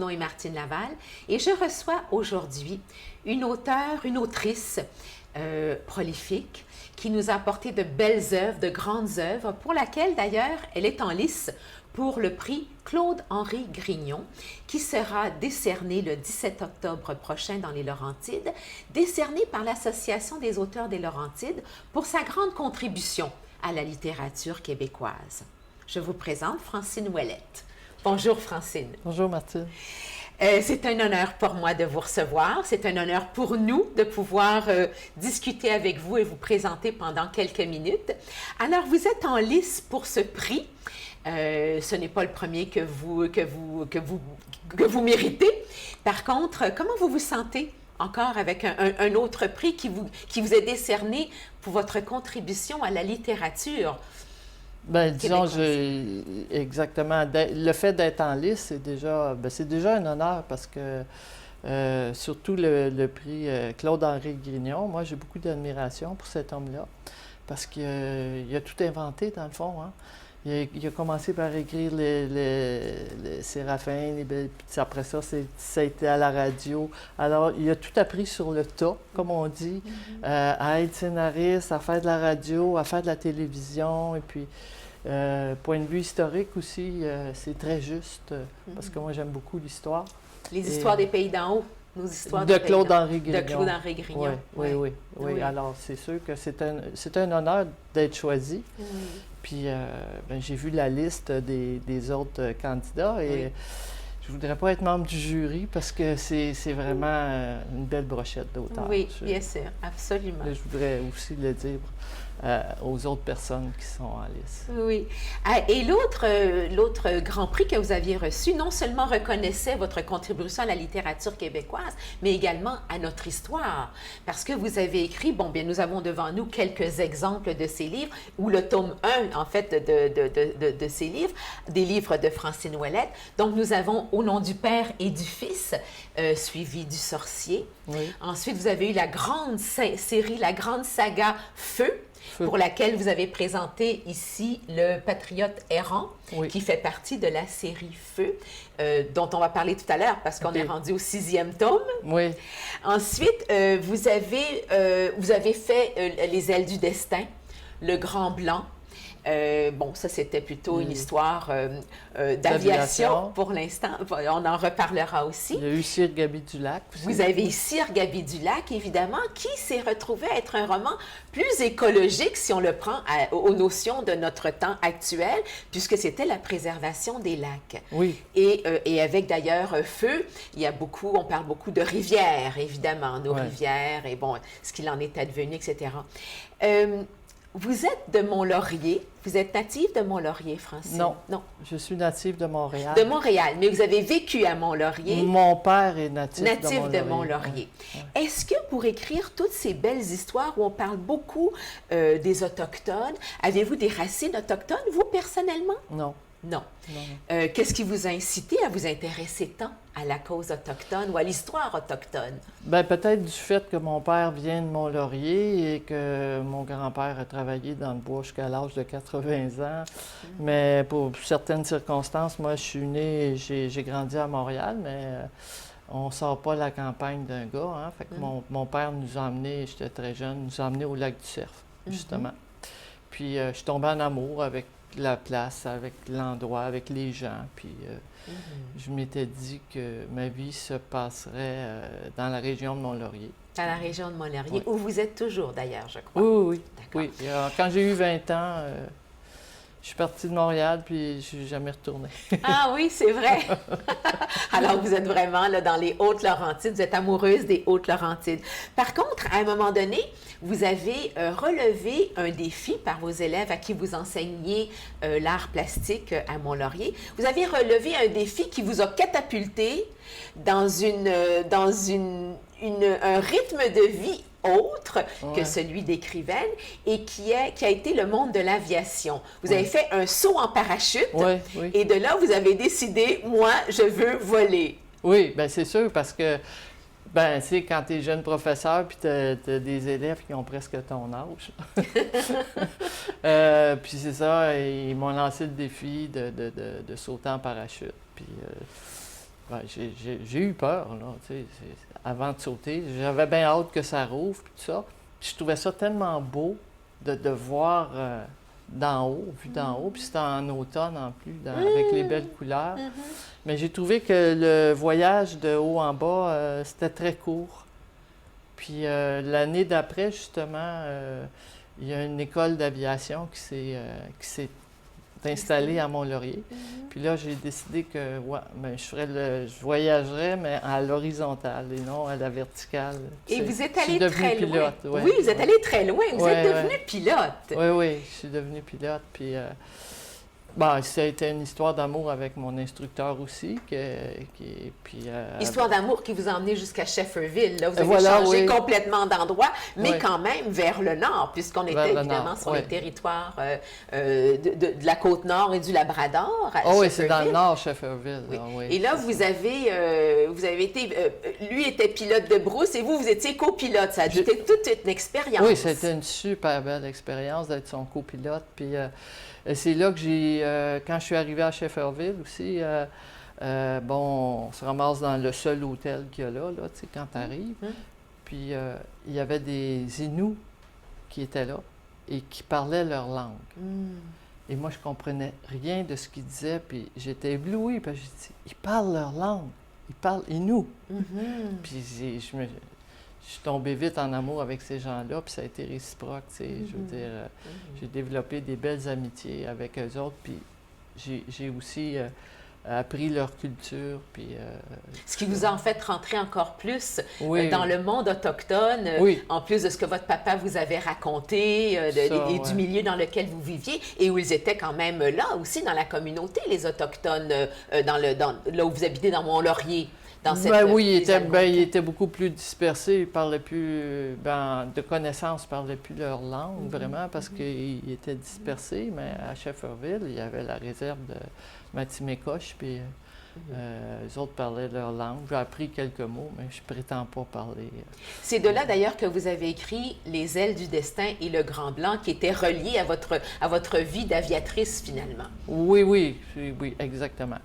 nom est Martine Laval et je reçois aujourd'hui une auteure, une autrice prolifique qui nous a apporté de belles œuvres, de grandes œuvres, pour laquelle d'ailleurs elle est en lice pour le prix Claude-Henri Grignon, qui sera décerné le 17 octobre prochain dans les Laurentides, décerné par l'Association des auteurs des Laurentides pour sa grande contribution à la littérature québécoise. Je vous présente Francine Ouellette. Bonjour Francine. Bonjour Martine. C'est un honneur pour moi de vous recevoir. C'est un honneur pour nous de pouvoir discuter avec vous et vous présenter pendant quelques minutes. Alors, vous êtes en lice pour ce prix. Ce n'est pas le premier que vous méritez. Par contre, comment vous vous sentez encore avec un autre prix qui vous est décerné pour votre contribution à la littérature? Bien, disons, exactement. Le fait d'être en lice, c'est déjà un honneur parce que, surtout le prix Claude-Henri Grignon, moi, j'ai beaucoup d'admiration pour cet homme-là parce qu'il a tout inventé, dans le fond. Hein. Il a commencé par écrire les Séraphins, puis après ça, ça a été à la radio. Alors, il a tout appris sur le tas, comme on dit, à être scénariste, à faire de la radio, à faire de la télévision, et puis, point de vue historique aussi, c'est très juste, parce que moi, j'aime beaucoup l'histoire. Les histoires des pays d'en haut. Nos histoires de Claude-Henri Grignon. De Claude-Henri Grignon. Oui. Alors, c'est sûr que c'est un honneur d'être choisi. Puis, j'ai vu la liste des autres candidats et je ne voudrais pas être membre du jury parce que c'est vraiment une belle brochette d'auteurs. Oui, bien sûr, absolument. Je voudrais aussi le dire aux autres personnes qui sont en lice. Oui. Et l'autre grand prix que vous aviez reçu, non seulement reconnaissait votre contribution à la littérature québécoise, mais également à notre histoire. Parce que vous avez écrit, nous avons devant nous quelques exemples de ces livres, ou le tome 1, en fait, de ces livres, des livres de Francine Ouellette. Donc, nous avons Au nom du Père et du Fils, suivi du Sorcier. Oui. Ensuite, vous avez eu la grande série, la grande saga Feu, pour laquelle vous avez présenté ici Le Patriote errant, qui fait partie de la série Feu, dont on va parler tout à l'heure parce qu'on est rendu au 6e tome. Oui. Ensuite, vous avez fait Les ailes du destin, Le Grand Blanc. Ça, c'était plutôt une histoire d'aviation pour l'instant. On en reparlera aussi. Il y a eu Sir Gaby Dulac aussi. Vous avez Sir Gaby Dulac, évidemment, qui s'est retrouvé à être un roman plus écologique, si on le prend aux notions de notre temps actuel, puisque c'était la préservation des lacs. Oui. Et avec d'ailleurs Feu, on parle beaucoup de rivières, évidemment, nos rivières, et ce qu'il en est advenu, etc. Vous êtes de Mont-Laurier. Vous êtes native de Mont-Laurier, Francine? Non. Je suis native de Montréal. De Montréal, mais vous avez vécu à Mont-Laurier. Mon père est natif de Mont-Laurier. Ouais. Est-ce que pour écrire toutes ces belles histoires où on parle beaucoup des Autochtones, avez-vous des racines autochtones, vous, personnellement? Non. Non. Qu'est-ce qui vous a incité à vous intéresser tant à la cause autochtone ou à l'histoire autochtone? Bien, peut-être du fait que mon père vient de Mont-Laurier et que mon grand-père a travaillé dans le bois jusqu'à l'âge de 80 ans. Mais pour certaines circonstances, moi, je suis né, j'ai grandi à Montréal, mais on ne sort pas la campagne d'un gars. Hein? Fait que mon père nous a emmenés, j'étais très jeune, nous a emmenés au lac du Cerf, justement. Puis je suis tombé en amour avec la place, avec l'endroit, avec les gens. Puis je m'étais dit que ma vie se passerait dans la région de Mont-Laurier. Dans la région de Mont-Laurier, où vous êtes toujours d'ailleurs, je crois. Oui. D'accord. Oui. Quand j'ai eu 20 ans, je suis partie de Montréal, puis je ne suis jamais retournée. Ah oui, c'est vrai! Alors, vous êtes vraiment là, dans les Hautes-Laurentides, vous êtes amoureuse des Hautes-Laurentides. Par contre, à un moment donné, vous avez relevé un défi par vos élèves à qui vous enseignez l'art plastique à Mont-Laurier. Vous avez relevé un défi qui vous a catapulté dans un rythme de vie autre que celui d'écrivaine et qui a été le monde de l'aviation. Vous avez fait un saut en parachute et de là, vous avez décidé, moi, je veux voler. Oui, bien c'est sûr parce que ben, tu sais, quand tu es jeune professeur puis tu as des élèves qui ont presque ton âge. Puis c'est ça, ils m'ont lancé le défi de sauter en parachute. Puis ben, j'ai eu peur, là, tu sais, avant de sauter. J'avais bien hâte que ça rouvre, puis tout ça. Puis je trouvais ça tellement beau de voir d'en haut, vu d'en haut. Puis c'était en automne en plus, avec les belles couleurs. Mais j'ai trouvé que le voyage de haut en bas, c'était très court. Puis l'année d'après, justement, il y a une école d'aviation qui s'est installée à Mont-Laurier. Puis là, j'ai décidé que ouais, ben, je voyagerais, mais à l'horizontale et non à la verticale. Et vous êtes allé très pilote, loin. Ouais, oui, vous êtes allé très loin. Vous êtes devenu pilote. Oui, oui, je suis devenu pilote. Puis bon, ça a été une histoire d'amour avec mon instructeur aussi. Histoire d'amour qui vous a emmené jusqu'à Shefferville. Là, vous avez changé complètement d'endroit, mais quand même vers le nord, puisqu'on était évidemment sur le territoire de la Côte-Nord et du Labrador. Oui, c'est dans le nord, Shefferville. Oui. Là, oui. Et là, vous avez été... lui était pilote de brousse et vous étiez copilote. Ça a été toute une expérience. Oui, c'était une super belle expérience d'être son copilote. Puis... c'est là que quand je suis arrivé à Shefferville aussi, bon, on se ramasse dans le seul hôtel qu'il y a là, tu sais, quand tu arrives. Puis il y avait des Inuits qui étaient là et qui parlaient leur langue. Et moi, je comprenais rien de ce qu'ils disaient, puis j'étais éblouie, parce que j'ai dit, ils parlent leur langue, ils parlent Inuit. Puis je suis tombée vite en amour avec ces gens-là, puis ça a été réciproque, tu sais. Je veux dire, j'ai développé des belles amitiés avec eux autres, puis j'ai aussi appris leur culture, puis... ce qui vous a en fait rentré encore plus dans le monde autochtone, en plus de ce que votre papa vous avait raconté et du milieu dans lequel vous viviez, et où ils étaient quand même là aussi dans la communauté, les Autochtones, là où vous habitez, dans Mont-Laurier. Oui, il était beaucoup plus dispersé. Ils parlaient plus, de connaissances, ils ne parlaient plus leur langue, vraiment, parce qu'ils étaient dispersés. Mais à Shefferville, il y avait la réserve de Matimécoche, puis les autres parlaient leur langue. J'ai appris quelques mots, mais je ne prétends pas parler. C'est de là, d'ailleurs, que vous avez écrit Les ailes du destin et Le Grand Blanc, qui étaient reliés à votre vie d'aviatrice, finalement. Oui, exactement.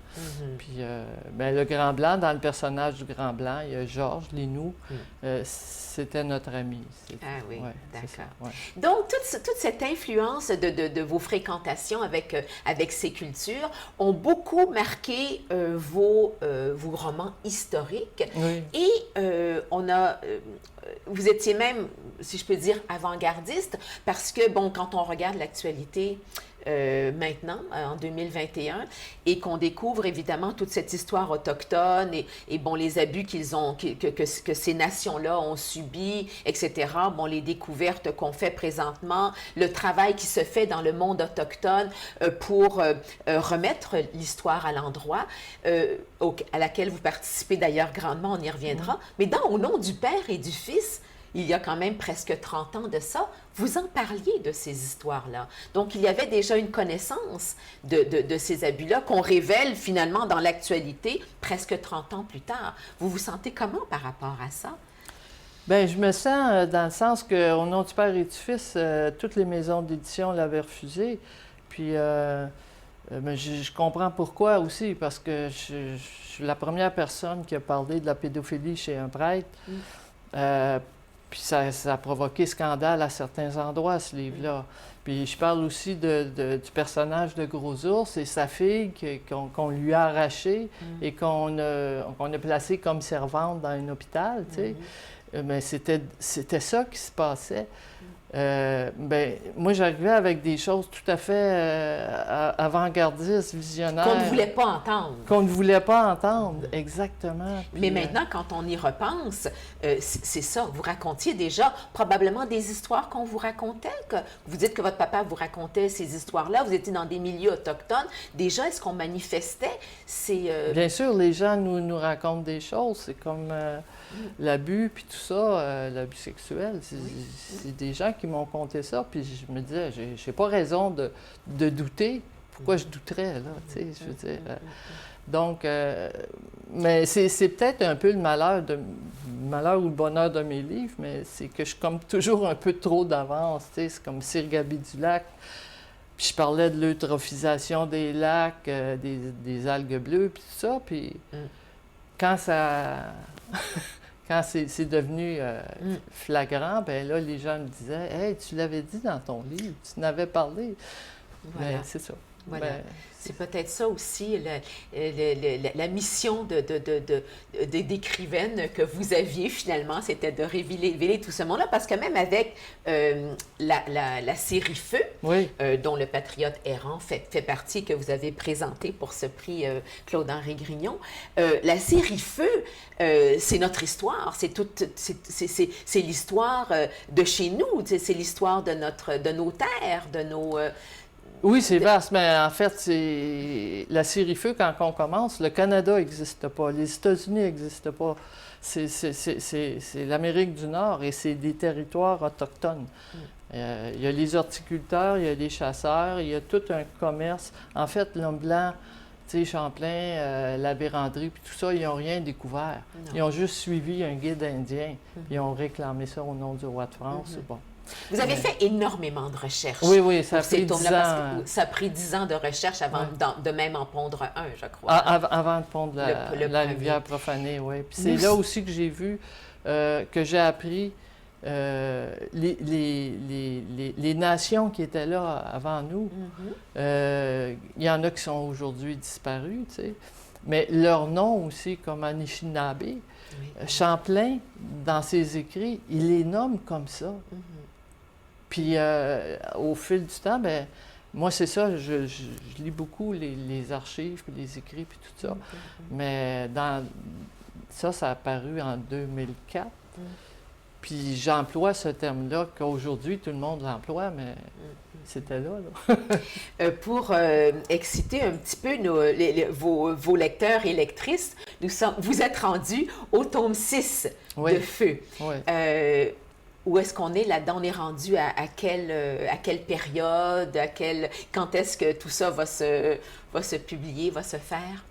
Puis, le Grand Blanc, dans le personnage du Grand Blanc, il y a Georges Linou. C'était notre ami. Ah oui, d'accord. Ouais. Donc, toute cette influence de vos fréquentations avec ces cultures ont beaucoup marqué vos romans historiques. Oui. Et vous étiez même, si je peux dire, avant-gardiste, parce que, bon, quand on regarde l'actualité maintenant, en 2021, et qu'on découvre évidemment toute cette histoire autochtone et bon, les abus que ces nations-là ont subis, etc., bon, les découvertes qu'on fait présentement, le travail qui se fait dans le monde autochtone pour remettre l'histoire à l'endroit, à laquelle vous participez d'ailleurs grandement, on y reviendra, mais Au nom du Père et du Fils, il y a quand même presque 30 ans de ça, vous en parliez de ces histoires-là. Donc, il y avait déjà une connaissance de ces abus-là qu'on révèle finalement dans l'actualité presque 30 ans plus tard. Vous vous sentez comment par rapport à ça? Bien, je me sens dans le sens qu'au nom du Père et du Fils, toutes les maisons d'édition l'avaient refusé. Puis, mais je comprends pourquoi aussi, parce que je suis la première personne qui a parlé de la pédophilie chez un prêtre. Puis ça a provoqué scandale à certains endroits, ce livre-là. Puis je parle aussi du personnage de Gros Ours et sa fille qu'on lui a arrachée et qu'on a placée comme servante dans un hôpital, tu sais. Mais c'était ça qui se passait. Moi, j'arrivais avec des choses tout à fait avant-gardistes, visionnaires. Qu'on ne voulait pas entendre. Qu'on ne voulait pas entendre, exactement. Puis, mais maintenant, quand on y repense, c'est ça. Vous racontiez déjà probablement des histoires qu'on vous racontait. Vous dites que votre papa vous racontait ces histoires-là. Vous étiez dans des milieux autochtones. Déjà, est-ce qu'on manifestait? Bien sûr, les gens nous racontent des choses. C'est comme l'abus, puis tout ça, l'abus sexuel. C'est des gens qui m'ont conté ça, puis je me disais, j'ai pas raison de douter. Pourquoi je douterais, là, tu sais, je veux dire. Donc, mais c'est peut-être un peu le malheur ou le bonheur de mes livres, mais c'est que je suis comme toujours un peu trop d'avance, tu sais, c'est comme Sir Gaby du lac. Puis je parlais de l'eutrophisation des lacs, des algues bleues, puis tout ça, puis quand ça... Quand c'est devenu flagrant, ben là, les gens me disaient « Hey, tu l'avais dit dans ton livre, tu n'avais parlé. » Voilà. Ben, c'est ça. Voilà. Ben, c'est peut-être ça aussi, la mission d'écrivaine que vous aviez finalement, c'était de révéler tout ce monde-là, parce que même avec la série Feu, oui. dont le Patriote errant fait partie, que vous avez présenté pour ce prix Claude-Henri Grignon, la série Feu, c'est notre histoire, c'est l'histoire de chez nous, c'est l'histoire de nos terres, de nos... Oui, c'est vaste, mais en fait, c'est la série Feu, quand on commence, le Canada n'existe pas, les États-Unis n'existent pas. C'est l'Amérique du Nord et c'est des territoires autochtones. Il y a les horticulteurs, il y a les chasseurs, il y a tout un commerce. En fait, l'homme blanc, tu sais, Champlain, la Vérandrie, puis tout ça, ils n'ont rien découvert. Non. Ils ont juste suivi un guide indien, puis ils ont réclamé ça au nom du roi de France. Bon. Vous avez fait énormément de recherches. Oui, oui, ça a pris 10 ans. Ça a pris 10 ans de recherche avant de même en pondre un, je crois. Avant de pondre la rivière profanée, oui. Puis c'est là aussi que j'ai vu, que j'ai appris les nations qui étaient là avant nous. Il y en a qui sont aujourd'hui disparus, tu sais. Mais leurs noms aussi, comme Anishinaabe, Champlain, dans ses écrits, il les nomme comme ça. Puis, au fil du temps, ben, moi, c'est ça, je lis beaucoup les archives, puis les écrits, puis tout ça. Mais ça a apparu en 2004. Puis j'emploie ce terme-là, qu'aujourd'hui, tout le monde l'emploie, mais c'était là. Pour exciter un petit peu vos lecteurs et lectrices, vous êtes rendus au tome 6 de Feu. Oui. Où est-ce qu'on est là-dedans? On est rendu à quelle période? Quand est-ce que tout ça va se publier, va se faire?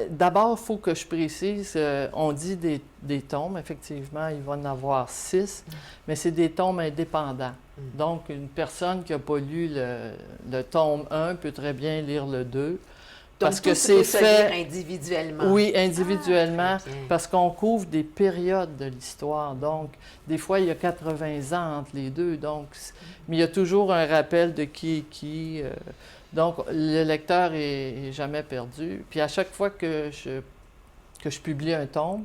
D'abord, il faut que je précise, on dit des tomes, effectivement, il va en avoir 6, mais c'est des tomes indépendants. Donc, une personne qui n'a pas lu le tome 1 peut très bien lire le 2. Parce que c'est fait individuellement. Oui, individuellement, parce qu'on couvre des périodes de l'histoire. Donc, des fois, il y a 80 ans entre les deux. Donc, mais il y a toujours un rappel de qui est qui. Donc, le lecteur est jamais perdu. Puis à chaque fois que je publie un tome,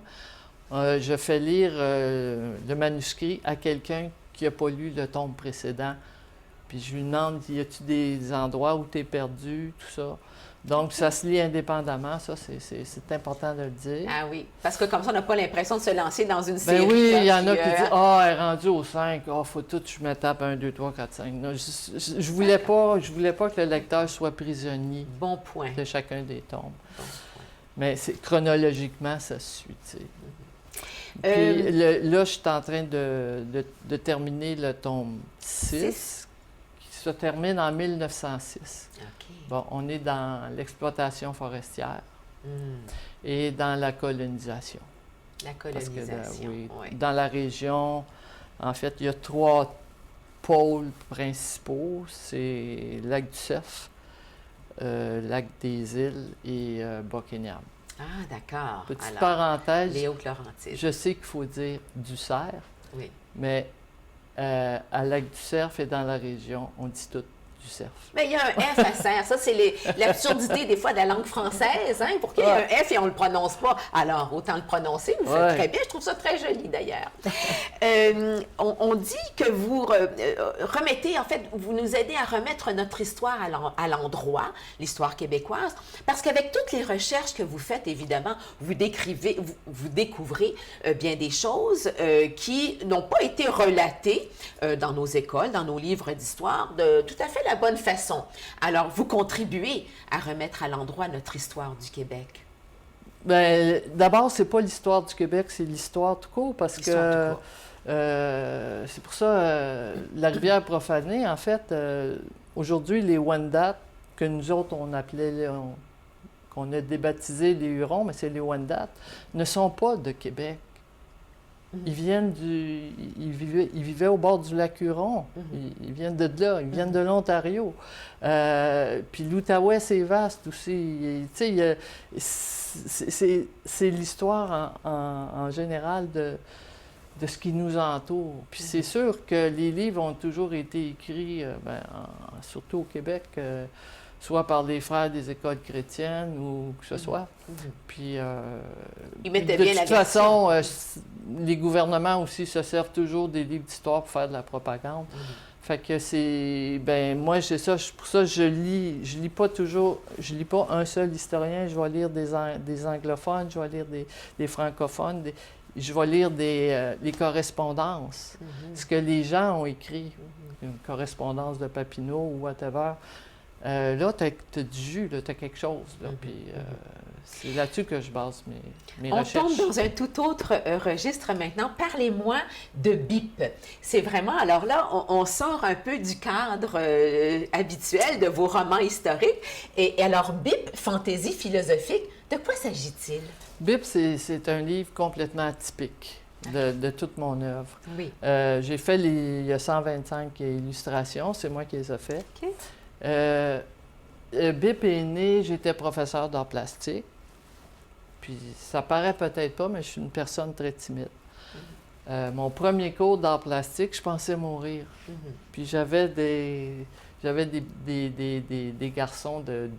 je fais lire le manuscrit à quelqu'un qui n'a pas lu le tome précédent. Puis je lui demande, y a-t-il des endroits où tu es perdu, tout ça. Donc, ça se lit indépendamment, ça, c'est important de le dire. Ah oui, parce que comme ça, on n'a pas l'impression de se lancer dans une série. Ben oui, il y en a qui disent « Ah, elle est rendue au 5, faut tout je me tape 1, 2, 3, 4, 5. » Je voulais pas que le lecteur soit prisonnier de chacun des tomes. Mais chronologiquement, ça se suit, tu sais. Puis là, je suis en train de terminer le tome 6. Qui se termine en 1906. Okay. Bon, on est dans l'exploitation forestière et dans la colonisation. La colonisation, oui. Dans la région, en fait, il y a 3 pôles principaux. C'est Lac-du-Cerf, Lac des Îles et Bas-Keniam. Ah, d'accord. Petite parenthèse, les Hautes-Laurentides. Je sais qu'il faut dire du Cerf, mais à Lac-du-Cerf et dans la région, on dit tout du cerf. Mais il y a un F à Cerf. Ça, c'est l'absurdité des fois de la langue française. Hein? Pour qu'il y ait un F et on ne le prononce pas. Alors, autant le prononcer. Vous faites très bien. Je trouve ça très joli, d'ailleurs. On dit que vous remettez, en fait, vous nous aidez à remettre notre histoire à l'endroit, l'histoire québécoise, parce qu'avec toutes les recherches que vous faites, évidemment, vous découvrez bien des choses qui n'ont pas été relatées dans nos écoles, dans nos livres d'histoire, de tout à fait la bonne façon. Alors, vous contribuez à remettre à l'endroit notre histoire du Québec. Bien, d'abord, c'est pas l'histoire du Québec, c'est l'histoire tout court, parce que c'est pour ça, la rivière profanée, en fait, aujourd'hui, les Wendat, que nous autres, on appelait, qu'on a débaptisé les Hurons, mais c'est les Wendat, ne sont pas de Québec. Ils viennent ils vivaient au bord du lac Huron. Ils viennent de là, ils viennent de l'Ontario. Puis l'Outaouais, c'est vaste aussi. Tu sais, c'est l'histoire en général de ce qui nous entoure. Puis c'est sûr que les livres ont toujours été écrits, surtout au Québec, soit par les frères des écoles chrétiennes ou que ce soit. Puis, de toute façon, les gouvernements aussi se servent toujours des livres d'histoire pour faire de la propagande. Fait que c'est... moi, c'est ça. Pour ça, je lis pas toujours... Je lis pas un seul historien. Je vais lire des anglophones, je vais lire des francophones, je vais lire les correspondances, ce que les gens ont écrit, une correspondance de Papineau ou whatever. Là, tu as du jus, tu as quelque chose. Puis c'est là-dessus que je base mes recherches. On tombe dans un tout autre registre maintenant. Parlez-moi de BIP. C'est vraiment, alors là, on sort un peu du cadre habituel de vos romans historiques. Et alors, BIP, fantaisie philosophique, de quoi s'agit-il? BIP, c'est un livre complètement atypique de toute mon œuvre. Oui. J'ai fait il y a 125 illustrations, c'est moi qui les ai faites. OK. BIP est né, j'étais professeur d'art plastique. Puis ça paraît peut-être pas, mais je suis une personne très timide. Mon premier cours d'art plastique, je pensais mourir. Puis j'avais des garçons de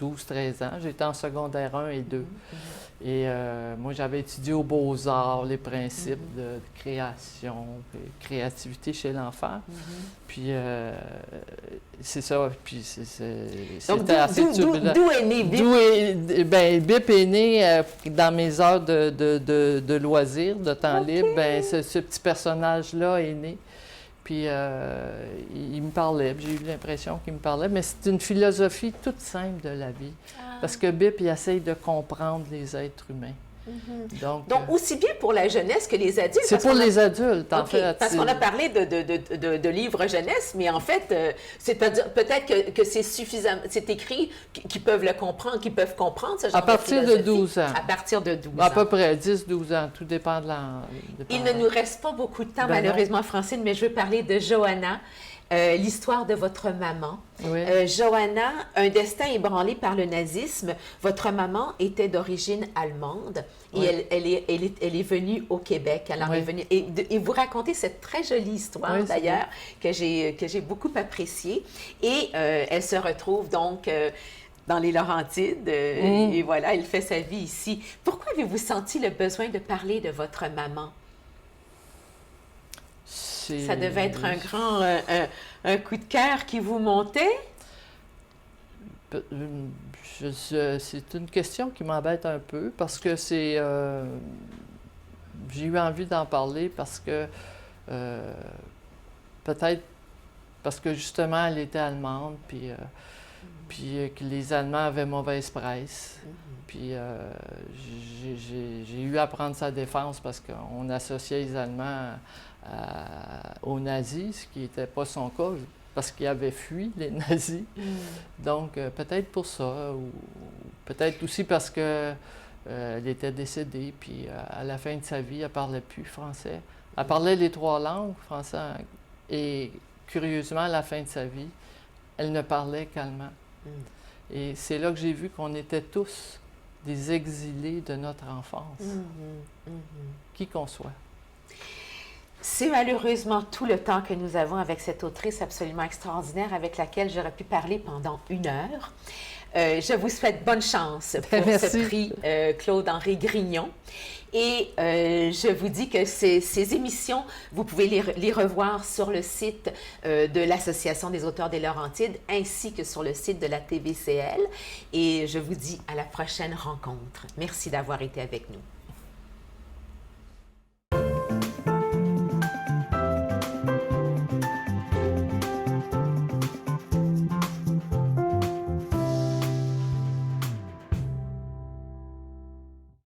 12-13 ans. J'étais en secondaire 1 et 2. Et moi, j'avais étudié aux Beaux-Arts les principes de création, de créativité chez l'enfant. Puis c'est ça. Puis c'était assez turbulent. D'où est né BIP? BIP est né dans mes heures de loisirs, de temps libre. Ce petit personnage-là est né. Puis il me parlait, j'ai eu l'impression qu'il me parlait, mais c'est une philosophie toute simple de la vie. Parce que BIP, il essaye de comprendre les êtres humains. Donc aussi bien pour la jeunesse que les adultes. C'est pour les adultes, en fait. Parce qu'on a parlé de livres jeunesse, mais en fait, c'est-à-dire peut-être que c'est suffisant, c'est écrit qu'ils peuvent le comprendre, qu'ils peuvent comprendre ce genre à partir de 12 ans. À partir de 12 ans. À peu près 10-12 ans, tout dépend de la... Il ne nous reste pas beaucoup de temps, malheureusement, Francine, mais je veux parler de Johanna. L'histoire de votre maman. Oui. Johanna, un destin ébranlé par le nazisme. Votre maman était d'origine allemande et oui. elle est venue au Québec. Alors, oui. Elle est venue, et vous racontez cette très jolie histoire, oui, d'ailleurs, que j'ai beaucoup appréciée. Et elle se retrouve donc... dans les Laurentides, et voilà, elle fait sa vie ici. Pourquoi avez-vous senti le besoin de parler de votre maman? Ça devait être un coup de cœur qui vous montait? C'est une question qui m'embête un peu parce que j'ai eu envie d'en parler parce que peut-être parce que justement elle était allemande puis que les Allemands avaient mauvaise presse. Puis j'ai eu à prendre sa défense parce qu'on associait les Allemands aux nazis, ce qui n'était pas son cas, parce qu'il avait fui les nazis. Donc, peut-être pour ça, ou peut-être aussi parce qu'elle était décédée, puis à la fin de sa vie, elle ne parlait plus français. Elle parlait les 3 langues, français, et curieusement, à la fin de sa vie, elle ne parlait qu'allemand. Et c'est là que j'ai vu qu'on était tous des exilés de notre enfance, qui qu'on soit. C'est malheureusement tout le temps que nous avons avec cette autrice absolument extraordinaire avec laquelle j'aurais pu parler pendant 1 heure. Je vous souhaite bonne chance pour ce prix Claude-Henri Grignon. Et je vous dis que ces émissions, vous pouvez les revoir sur le site de l'Association des auteurs des Laurentides ainsi que sur le site de la TVCL. Et je vous dis à la prochaine rencontre. Merci d'avoir été avec nous.